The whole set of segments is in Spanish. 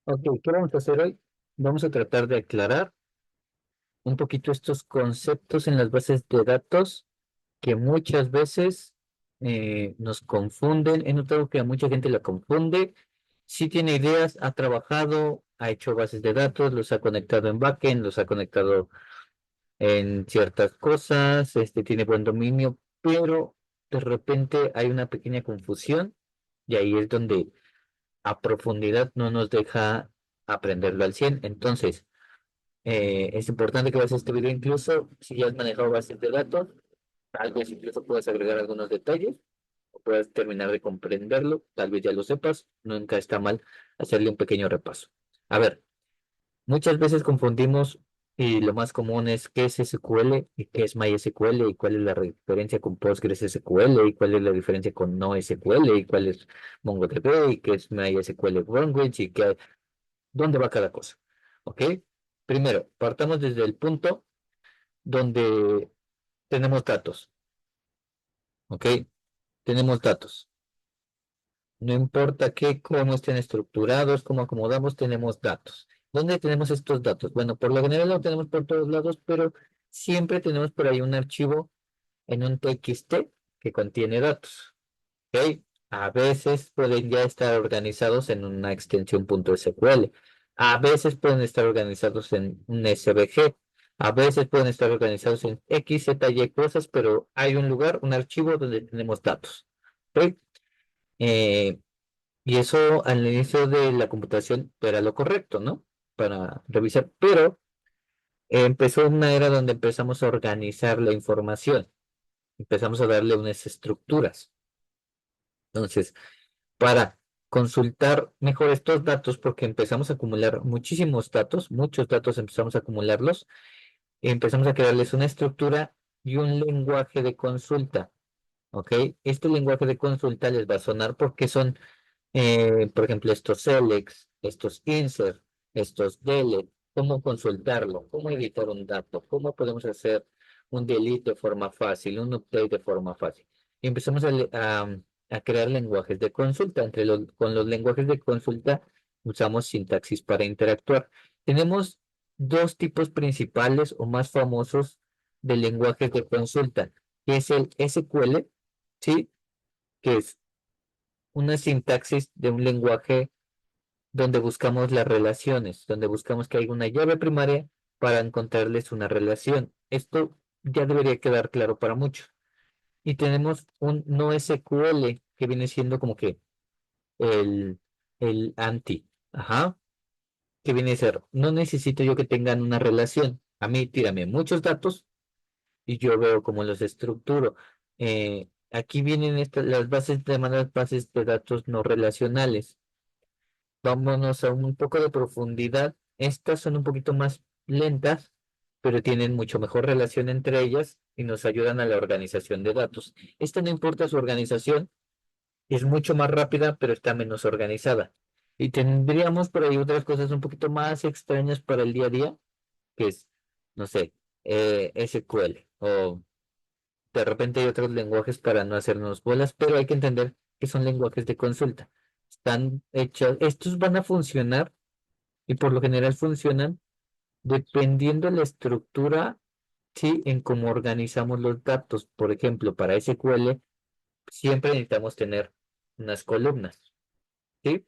Ok, ¿qué vamos a hacer hoy? Vamos a tratar de aclarar un poquito estos conceptos en las bases de datos que muchas veces nos confunden. He notado que a mucha gente la confunde. Si tiene ideas, ha trabajado, ha hecho bases de datos, los ha conectado en backend, los ha conectado en ciertas cosas, tiene buen dominio, pero de repente hay una pequeña confusión y ahí es donde a profundidad no nos deja aprenderlo al 100. Entonces, es importante que veas este video incluso si ya has manejado bases de datos, tal vez incluso puedas agregar algunos detalles o puedas terminar de comprenderlo, tal vez ya lo sepas, nunca está mal hacerle un pequeño repaso. A ver, muchas veces confundimos y lo más común es qué es SQL y qué es MySQL y cuál es la diferencia con PostgreSQL y cuál es la diferencia con NoSQL y cuál es MongoDB y qué es MySQL Language y qué, dónde va cada cosa. ¿Ok? Primero, partamos desde el punto donde tenemos datos. ¿Ok? Tenemos datos. No importa qué, cómo estén estructurados, cómo acomodamos, tenemos datos. ¿Dónde tenemos estos datos? Bueno, por lo general lo tenemos por todos lados, pero siempre tenemos por ahí un archivo en un TXT que contiene datos. ¿Ok? A veces pueden ya estar organizados en una extensión .sql. A veces pueden estar organizados en un SVG. A veces pueden estar organizados en X, Z, Y cosas, pero hay un lugar, un archivo donde tenemos datos. ¿Ok? Eh, y eso al inicio de la computación era lo correcto, ¿no? Para revisar. Pero empezó una era donde empezamos a organizar la información. Empezamos a darle unas estructuras. Entonces, para consultar mejor estos datos, porque empezamos a acumular muchísimos datos, muchos datos empezamos a acumularlos, empezamos a crearles una estructura y un lenguaje de consulta, ¿ok? Este lenguaje de consulta les va a sonar porque son, por ejemplo, estos selects, estos insert, estos delete, cómo consultarlo, cómo editar un dato, cómo podemos hacer un delete de forma fácil, un update de forma fácil. Y empezamos a crear lenguajes de consulta. Con los lenguajes de consulta usamos sintaxis para interactuar. Tenemos dos tipos principales o más famosos de lenguajes de consulta, que es el SQL, ¿sí? Que es una sintaxis de un lenguaje donde buscamos las relaciones, donde buscamos que haya una llave primaria para encontrarles una relación. Esto ya debería quedar claro para muchos. Y tenemos un NoSQL que viene siendo como que el, el anti, ajá, que viene a ser, no necesito yo que tengan una relación. A mí tírame muchos datos y yo veo cómo los estructuro. Aquí vienen las bases llamadas bases de datos no relacionales. Vámonos a un poco de profundidad. Estas son un poquito más lentas, pero tienen mucho mejor relación entre ellas y nos ayudan a la organización de datos. Esta no importa su organización, es mucho más rápida, pero está menos organizada. Y tendríamos por ahí otras cosas un poquito más extrañas para el día a día, que es, no sé, SQL o de repente hay otros lenguajes para no hacernos bolas, pero hay que entender que son lenguajes de consulta. Están hechos, estos van a funcionar y por lo general funcionan dependiendo la estructura, sí, en cómo organizamos los datos. Por ejemplo, para SQL siempre necesitamos tener unas columnas, ¿sí?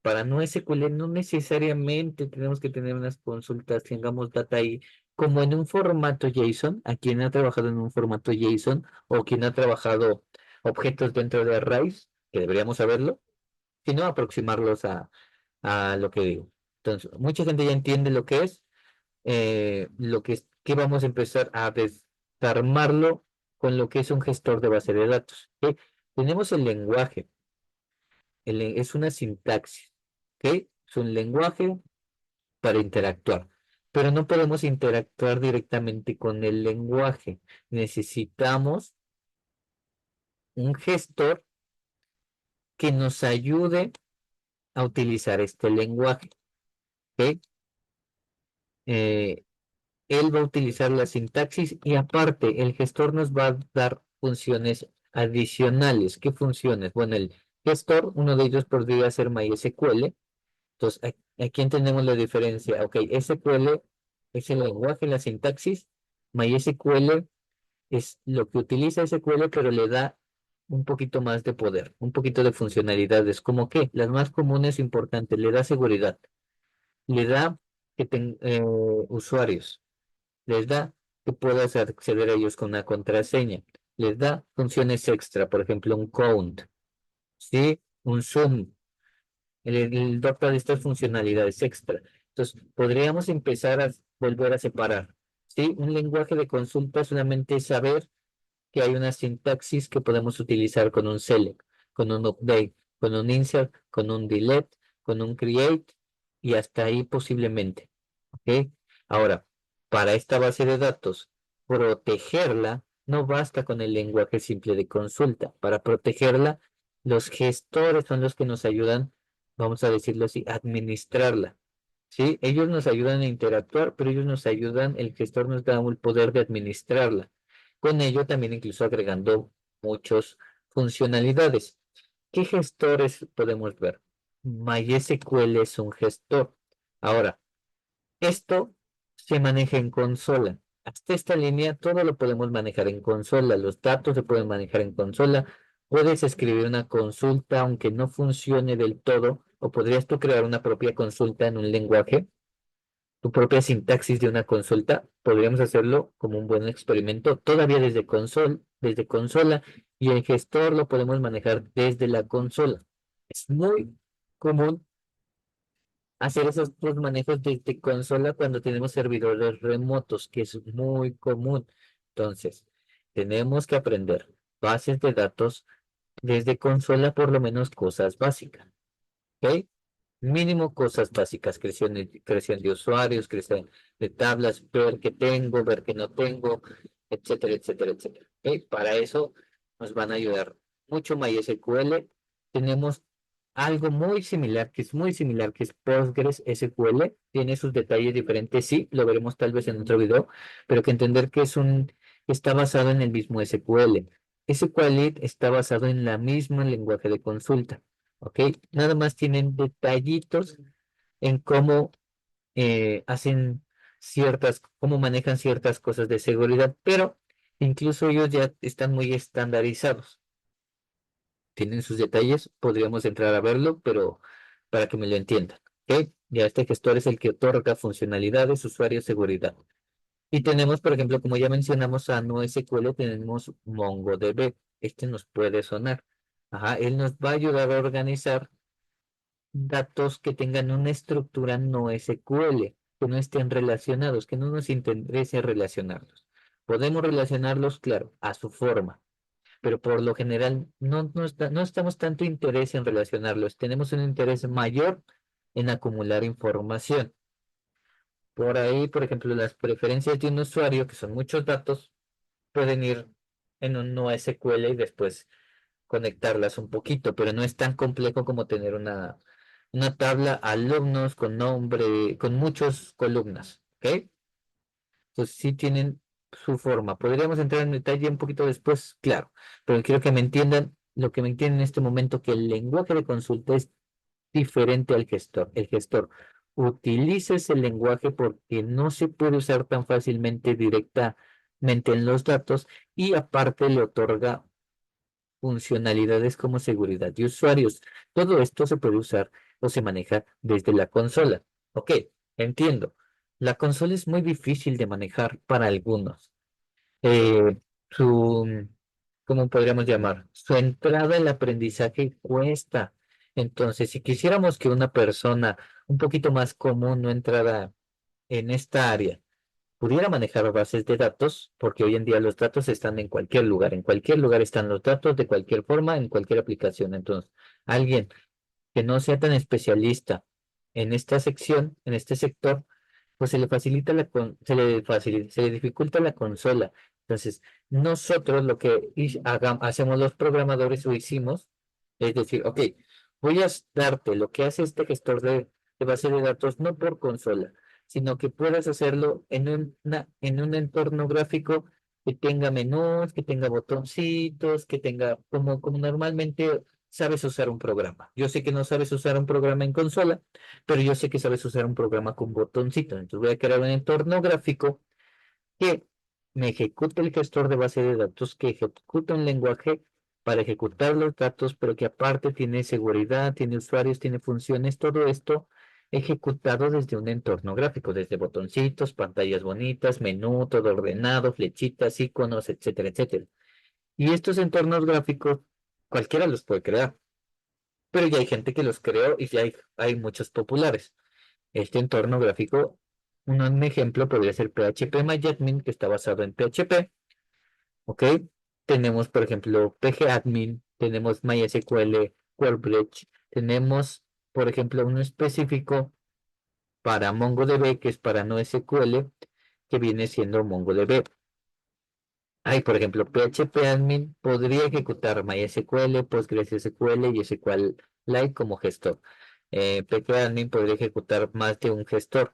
Para no SQL no necesariamente tenemos que tener unas consultas, tengamos data ahí como en un formato JSON, a quien ha trabajado en un formato JSON o quien ha trabajado objetos dentro de arrays, que deberíamos saberlo, sino aproximarlos a lo que digo. Entonces, mucha gente ya entiende lo que es, que vamos a empezar a desarmarlo con lo que es un gestor de base de datos. ¿Ok? Tenemos el lenguaje, es una sintaxis, ¿ok? Es un lenguaje para interactuar, pero no podemos interactuar directamente con el lenguaje. Necesitamos un gestor que nos ayude a utilizar este lenguaje, ¿ok? Eh, Él va a utilizar la sintaxis y aparte el gestor nos va a dar funciones adicionales. ¿Qué funciones? Bueno, el gestor, uno de ellos podría ser MySQL, Entonces, aquí entendemos la diferencia. Ok, SQL es el lenguaje, la sintaxis. MySQL es lo que utiliza SQL, pero le da un poquito más de poder, un poquito de funcionalidades. ¿Como qué? Las más comunes e importantes. Le da seguridad, le da que usuarios, les da que puedas acceder a ellos con una contraseña, les da funciones extra, por ejemplo, un count, ¿sí? Un zoom. El dock de estas funcionalidades extra. Entonces, podríamos empezar a volver a separar. ¿Sí? Un lenguaje de consulta solamente es saber que hay una sintaxis que podemos utilizar con un select, con un update, con un insert, con un delete, con un create y hasta ahí posiblemente. ¿Ok? Ahora, para esta base de datos, protegerla no basta con el lenguaje simple de consulta. Para protegerla, los gestores son los que nos ayudan, vamos a decirlo así, a administrarla. ¿Sí? Ellos nos ayudan a interactuar, pero ellos nos ayudan, el gestor nos da el poder de administrarla. Con ello también incluso agregando muchas funcionalidades. ¿Qué gestores podemos ver? MySQL es un gestor. Ahora, esto se maneja en consola. Hasta esta línea todo lo podemos manejar en consola. Los datos se pueden manejar en consola. Puedes escribir una consulta aunque no funcione del todo, o podrías tú crear una propia consulta en un lenguaje, tu propia sintaxis de una consulta. Podríamos hacerlo como un buen experimento todavía desde consola, y el gestor lo podemos manejar desde la consola. Es muy común hacer esos dos manejos desde consola cuando tenemos servidores remotos, que es muy común. Entonces, tenemos que aprender bases de datos desde consola, por lo menos cosas básicas. ¿Ok? Mínimo cosas básicas, creación de usuarios, creación de tablas, ver qué tengo, ver qué no tengo, etcétera, etcétera, etcétera. ¿Ok? Para eso nos van a ayudar mucho MySQL. Tenemos algo muy similar, que es muy similar, que es Postgres SQL. Tiene sus detalles diferentes, sí, lo veremos tal vez en otro video, pero que entender que está basado en el mismo SQL. SQLite está basado en la misma lenguaje de consulta. ¿Ok? Nada más tienen detallitos en cómo cómo manejan ciertas cosas de seguridad, pero incluso ellos ya están muy estandarizados. Tienen sus detalles, podríamos entrar a verlo, pero para que me lo entiendan. ¿Ok? Ya este gestor es el que otorga funcionalidades, usuario, seguridad. Y tenemos, por ejemplo, como ya mencionamos a NoSQL, tenemos MongoDB. Este nos puede sonar. Ajá, él nos va a ayudar a organizar datos que tengan una estructura no SQL, que no estén relacionados, que no nos interese relacionarlos. Podemos relacionarlos, claro, a su forma, pero por lo general no estamos tanto interés en relacionarlos, tenemos un interés mayor en acumular información. Por ahí, por ejemplo, las preferencias de un usuario, que son muchos datos, pueden ir en un no SQL y después conectarlas un poquito, pero no es tan complejo como tener una tabla alumnos con nombre, con muchas columnas, ¿ok? Entonces sí tienen su forma. Podríamos entrar en detalle un poquito después, claro, pero quiero que me entiendan, lo que me entienden en este momento, que el lenguaje de consulta es diferente al gestor. El gestor utiliza ese lenguaje porque no se puede usar tan fácilmente directamente en los datos, y aparte le otorga funcionalidades como seguridad de usuarios. Todo esto se puede usar o se maneja desde la consola. Ok, entiendo. La consola es muy difícil de manejar para algunos. Eh, su, ¿Cómo podríamos llamar? Su entrada al aprendizaje cuesta. Entonces, si quisiéramos que una persona un poquito más común no entrara en esta área, pudiera manejar bases de datos, porque hoy en día los datos están en cualquier lugar están los datos de cualquier forma, en cualquier aplicación. Entonces, alguien que no sea tan especialista en esta sección, en este sector, pues se le facilita se le dificulta la consola. Entonces, nosotros lo que hacemos los programadores o hicimos, es decir, ok, voy a darte lo que hace este gestor de base de datos, no por consola, sino que puedas hacerlo en un entorno gráfico que tenga menús, que tenga botoncitos, que tenga como normalmente sabes usar un programa. Yo sé que no sabes usar un programa en consola, pero yo sé que sabes usar un programa con botoncitos. Entonces voy a crear un entorno gráfico que me ejecute el gestor de base de datos, que ejecute un lenguaje para ejecutar los datos, pero que aparte tiene seguridad, tiene usuarios, tiene funciones, todo esto ejecutado desde un entorno gráfico, desde botoncitos, pantallas bonitas, menú, todo ordenado, flechitas, iconos, etcétera, etcétera. Y estos entornos gráficos, cualquiera los puede crear, pero ya hay gente que los creó y ya hay muchos populares. Este entorno gráfico, un ejemplo podría ser PHP que está basado en PHP, ¿ok? Tenemos, por ejemplo, PGAdmin, tenemos MySQL, WordPress, tenemos, por ejemplo, uno específico para MongoDB, que es para NoSQL, que viene siendo MongoDB. Hay, por ejemplo, PHPadmin podría ejecutar MySQL, PostgreSQL y SQLite como gestor. PHPadmin podría ejecutar más de un gestor.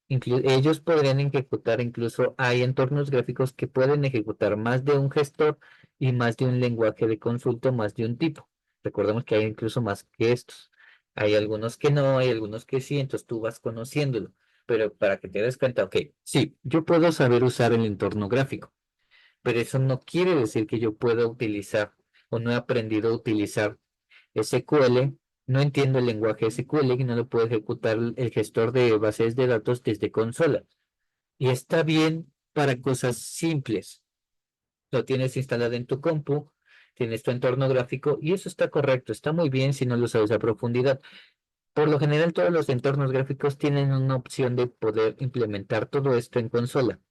Ellos podrían ejecutar, incluso hay entornos gráficos que pueden ejecutar más de un gestor y más de un lenguaje de consulta, más de un tipo. Recordemos que hay incluso más que estos. Hay algunos que no, hay algunos que sí, entonces tú vas conociéndolo. Pero para que te des cuenta, ok, sí, yo puedo saber usar el entorno gráfico, pero eso no quiere decir que yo pueda utilizar o no he aprendido a utilizar SQL, no entiendo el lenguaje SQL y no lo puedo ejecutar el gestor de bases de datos desde consola. Y está bien para cosas simples. Lo tienes instalado en tu compu, tienes tu entorno gráfico y eso está correcto, está muy bien si no lo sabes a profundidad. Por lo general, todos los entornos gráficos tienen una opción de poder implementar todo esto en consola.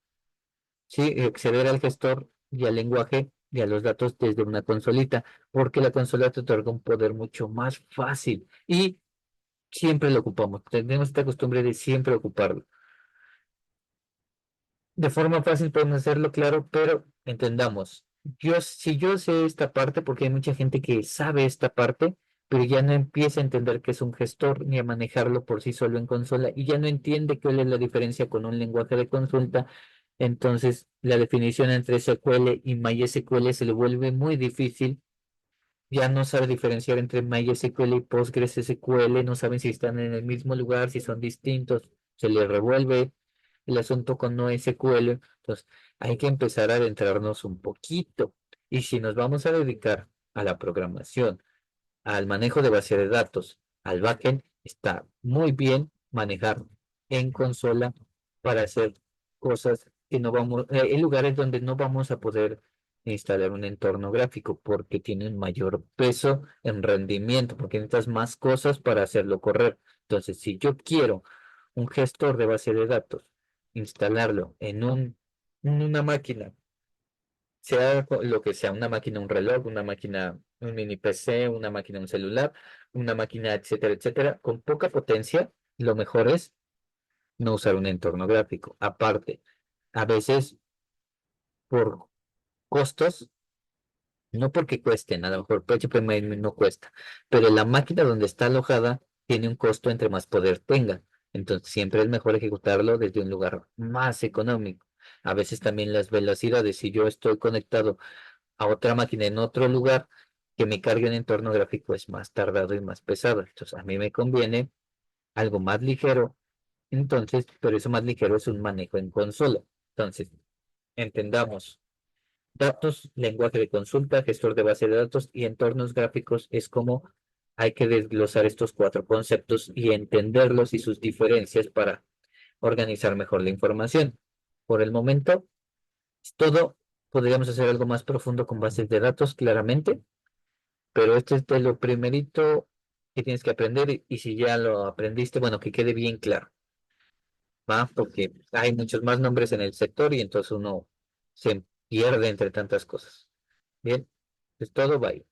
Sí, acceder al gestor y al lenguaje y a los datos desde una consolita, porque la consola te otorga un poder mucho más fácil y siempre lo ocupamos. Tenemos esta costumbre de siempre ocuparlo. De forma fácil podemos hacerlo, claro, pero entendamos. Si yo sé esta parte, porque hay mucha gente que sabe esta parte, pero ya no empieza a entender qué es un gestor ni a manejarlo por sí solo en consola y ya no entiende cuál es la diferencia con un lenguaje de consulta. Entonces, la definición entre SQL y MySQL se le vuelve muy difícil. Ya no sabe diferenciar entre MySQL y PostgreSQL, no saben si están en el mismo lugar, si son distintos, se le revuelve el asunto con NoSQL. Entonces, hay que empezar a adentrarnos un poquito. Y si nos vamos a dedicar a la programación, al manejo de base de datos, al backend, está muy bien manejar en consola para hacer cosas que no vamos, en lugares donde no vamos a poder instalar un entorno gráfico porque tienen mayor peso en rendimiento, porque necesitas más cosas para hacerlo correr. Entonces, si yo quiero un gestor de base de datos, instalarlo en una máquina, sea lo que sea, una máquina, un reloj, una máquina, un mini PC, una máquina, un celular, una máquina, etcétera, etcétera, con poca potencia, lo mejor es no usar un entorno gráfico. Aparte, a veces por costos, no porque cuesten, a lo mejor PHP no cuesta, pero la máquina donde está alojada tiene un costo entre más poder tenga. Entonces siempre es mejor ejecutarlo desde un lugar más económico. A veces también las velocidades, si yo estoy conectado a otra máquina en otro lugar, que me cargue un entorno gráfico es más tardado y más pesado. Entonces, a mí me conviene algo más ligero. Entonces, pero eso más ligero es un manejo en consola. Entonces, entendamos, datos, lenguaje de consulta, gestor de base de datos y entornos gráficos es como hay que desglosar estos cuatro conceptos y entenderlos y sus diferencias para organizar mejor la información. Por el momento, es todo. Podríamos hacer algo más profundo con bases de datos, claramente. Pero esto es de lo primerito que tienes que aprender y si ya lo aprendiste, bueno, que quede bien claro, ¿va? Porque hay muchos más nombres en el sector y entonces uno se pierde entre tantas cosas. Bien, es todo, bye.